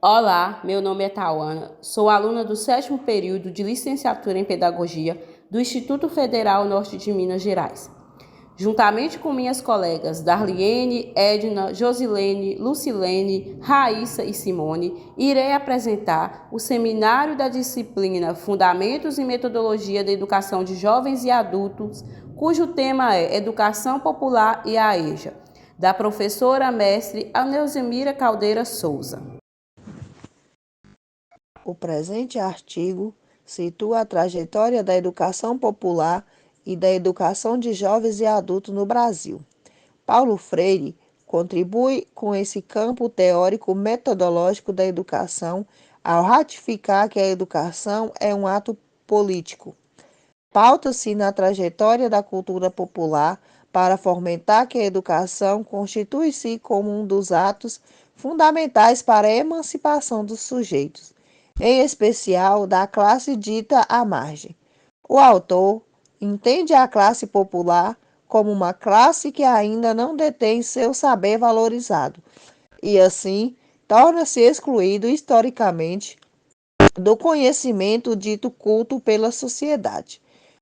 Olá, meu nome é Tauana, sou aluna do 7º período de licenciatura em Pedagogia do Instituto Federal Norte de Minas Gerais. Juntamente com minhas colegas Darliene, Edna, Josilene, Lucilene, Raíssa e Simone, irei apresentar o seminário da disciplina Fundamentos e Metodologia da Educação de Jovens e Adultos, cujo tema é Educação Popular e a EJA, da professora mestre Aneusemira Caldeira Souza. O presente artigo situa a trajetória da educação popular e da educação de jovens e adultos no Brasil. Paulo Freire contribui com esse campo teórico-metodológico da educação ao ratificar que a educação é um ato político. Pauta-se na trajetória da cultura popular para fomentar que a educação constitui-se como um dos atos fundamentais para a emancipação dos sujeitos, em especial da classe dita à margem. O autor entende a classe popular como uma classe que ainda não detém seu saber valorizado e, assim, torna-se excluído historicamente do conhecimento dito culto pela sociedade.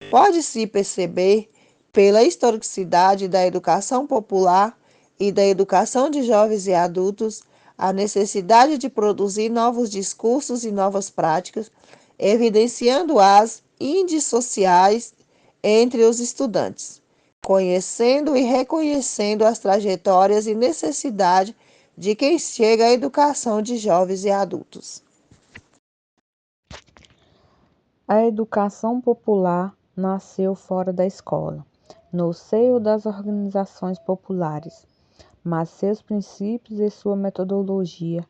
Pode-se perceber, pela historicidade da educação popular e da educação de jovens e adultos, a necessidade de produzir novos discursos e novas práticas, evidenciando as indissociáveis entre os estudantes, conhecendo e reconhecendo as trajetórias e necessidade de quem chega à educação de jovens e adultos. A educação popular nasceu fora da escola, no seio das organizações populares, mas seus princípios e sua metodologia,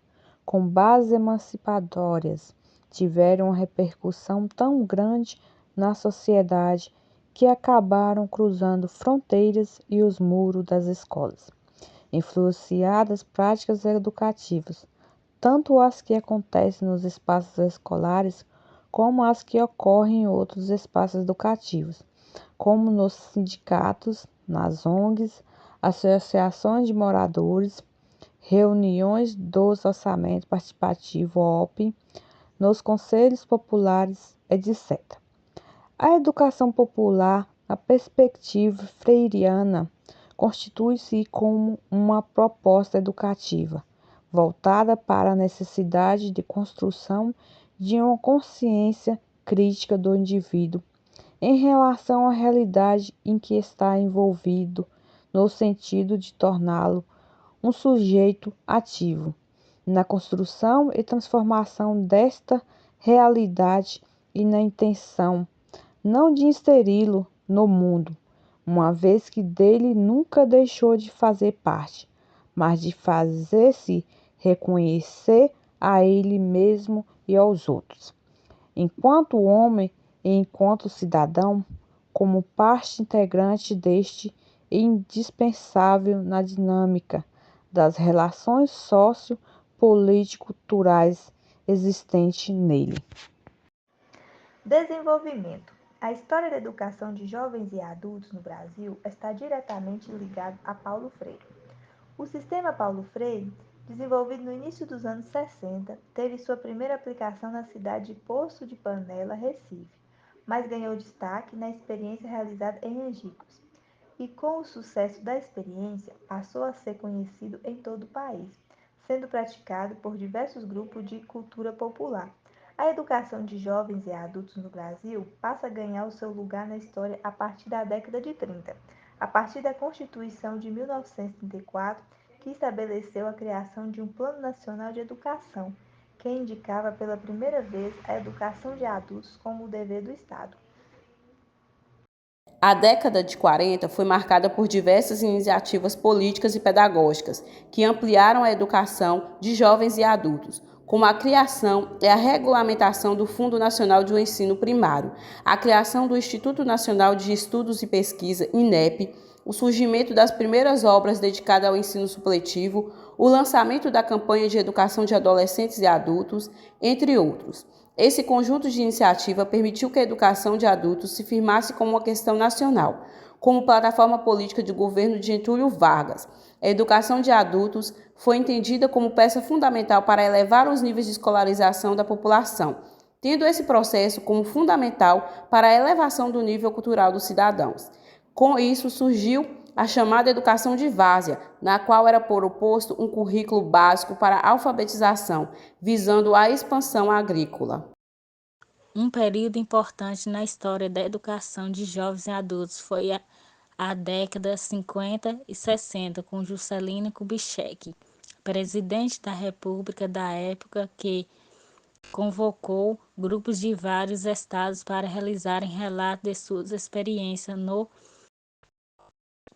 com bases emancipatórias, tiveram uma repercussão tão grande na sociedade que acabaram cruzando fronteiras e os muros das escolas, influenciadas práticas educativas, tanto as que acontecem nos espaços escolares como as que ocorrem em outros espaços educativos, como nos sindicatos, nas ONGs, associações de moradores, reuniões dos orçamentos participativos OP, nos conselhos populares, etc. A educação popular, na perspectiva freiriana, constitui-se como uma proposta educativa voltada para a necessidade de construção de uma consciência crítica do indivíduo em relação à realidade em que está envolvido, no sentido de torná-lo um sujeito ativo na construção e transformação desta realidade e na intenção não de inseri-lo no mundo, uma vez que dele nunca deixou de fazer parte, mas de fazer-se reconhecer a ele mesmo e aos outros, enquanto homem e enquanto cidadão, como parte integrante deste e indispensável na dinâmica das relações socio-político-culturais existentes nele. Desenvolvimento. A história da educação de jovens e adultos no Brasil está diretamente ligada a Paulo Freire. O sistema Paulo Freire, desenvolvido no início dos anos 60, teve sua primeira aplicação na cidade de Poço de Panela, Recife, mas ganhou destaque na experiência realizada em Angicos. E com o sucesso da experiência, passou a ser conhecido em todo o país, sendo praticado por diversos grupos de cultura popular. A educação de jovens e adultos no Brasil passa a ganhar o seu lugar na história a partir da década de 30, a partir da Constituição de 1934, que estabeleceu a criação de um Plano Nacional de Educação, que indicava pela primeira vez a educação de adultos como o dever do Estado. A década de 40 foi marcada por diversas iniciativas políticas e pedagógicas que ampliaram a educação de jovens e adultos, como a criação e a regulamentação do Fundo Nacional de Ensino Primário, a criação do Instituto Nacional de Estudos e Pesquisa, INEP, o surgimento das primeiras obras dedicadas ao ensino supletivo, o lançamento da campanha de educação de adolescentes e adultos, entre outros. Esse conjunto de iniciativa permitiu que a educação de adultos se firmasse como uma questão nacional, como plataforma política de governo de Getúlio Vargas. A educação de adultos foi entendida como peça fundamental para elevar os níveis de escolarização da população, tendo esse processo como fundamental para a elevação do nível cultural dos cidadãos. Com isso, surgiu a chamada educação de várzea, na qual era proposto um currículo básico para a alfabetização, visando a expansão agrícola. Um período importante na história da educação de jovens e adultos foi a década 50 e 60, com Juscelino Kubitschek, presidente da República da época, que convocou grupos de vários estados para realizarem relatos de suas experiências no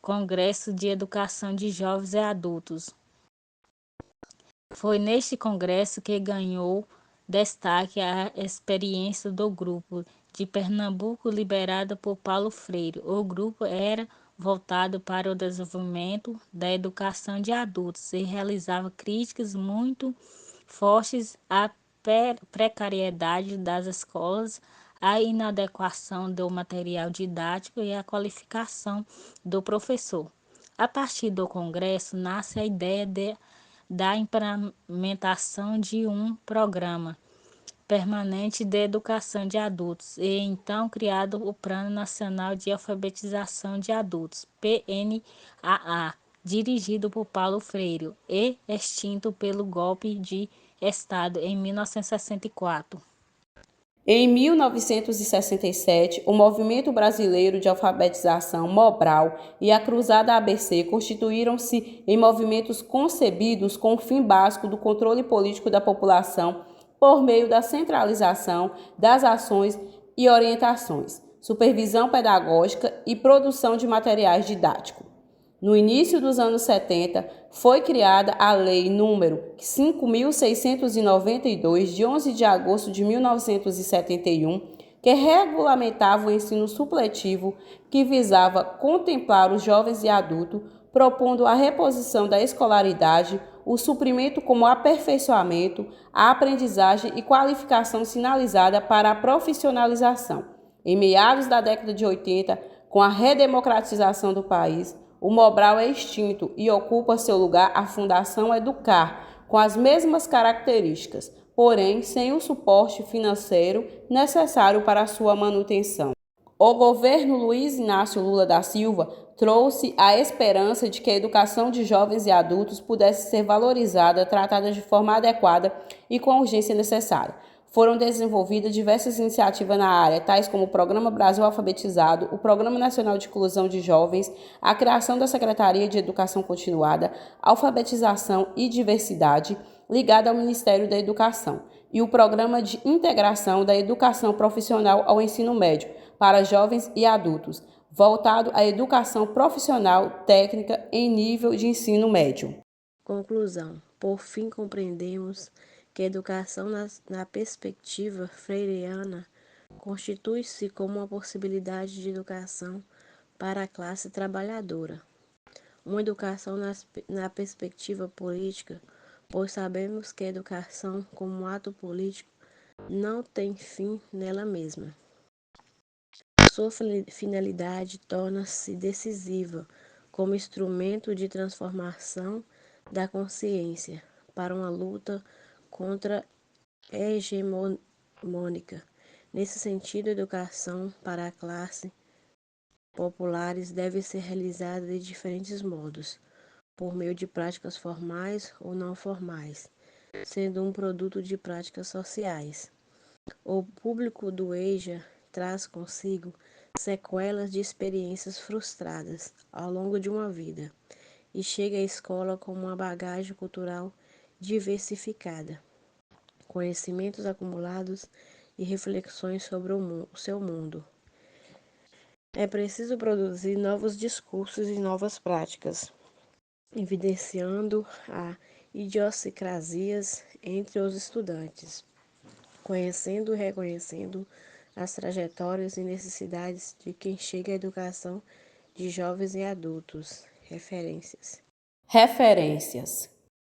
Congresso de Educação de Jovens e Adultos. Foi neste congresso que ganhou destaque a experiência do grupo de Pernambuco liderado por Paulo Freire. O grupo era voltado para o desenvolvimento da educação de adultos e realizava críticas muito fortes à precariedade das escolas, à inadequação do material didático e à qualificação do professor. A partir do congresso nasce a ideia da implementação de um programa permanente de educação de adultos e então criado o Plano Nacional de Alfabetização de Adultos, PNAA, dirigido por Paulo Freire e extinto pelo golpe de Estado em 1964. Em 1967, o Movimento Brasileiro de Alfabetização, Mobral, e a Cruzada ABC constituíram-se em movimentos concebidos com o fim básico do controle político da população por meio da centralização das ações e orientações, supervisão pedagógica e produção de materiais didáticos. No início dos anos 70, foi criada a Lei número 5.692, de 11 de agosto de 1971, que regulamentava o ensino supletivo, que visava contemplar os jovens e adultos, propondo a reposição da escolaridade, o suprimento como aperfeiçoamento, a aprendizagem e qualificação sinalizada para a profissionalização. Em meados da década de 80, com a redemocratização do país, o Mobral é extinto e ocupa seu lugar a Fundação Educar, com as mesmas características, porém sem o suporte financeiro necessário para sua manutenção. O governo Luiz Inácio Lula da Silva trouxe a esperança de que a educação de jovens e adultos pudesse ser valorizada, tratada de forma adequada e com a urgência necessária. Foram desenvolvidas diversas iniciativas na área, tais como o Programa Brasil Alfabetizado, o Programa Nacional de Inclusão de Jovens, a criação da Secretaria de Educação Continuada, Alfabetização e Diversidade, ligada ao Ministério da Educação, e o Programa de Integração da Educação Profissional ao Ensino Médio para jovens e adultos, voltado à educação profissional técnica em nível de ensino médio. Conclusão. Por fim, compreendemos que a educação na perspectiva freiriana constitui-se como uma possibilidade de educação para a classe trabalhadora. Uma educação na perspectiva política, pois sabemos que a educação como ato político não tem fim nela mesma. Sua finalidade torna-se decisiva como instrumento de transformação da consciência para uma luta contra a hegemônica. Nesse sentido, a educação para a classe populares deve ser realizada de diferentes modos, por meio de práticas formais ou não formais, sendo um produto de práticas sociais. O público do EJA traz consigo sequelas de experiências frustradas ao longo de uma vida e chega à escola com uma bagagem cultural diversificada, conhecimentos acumulados e reflexões sobre o seu mundo. É preciso produzir novos discursos e novas práticas, evidenciando a idiosincrasias entre os estudantes, conhecendo e reconhecendo as trajetórias e necessidades de quem chega à educação de jovens e adultos. Referências.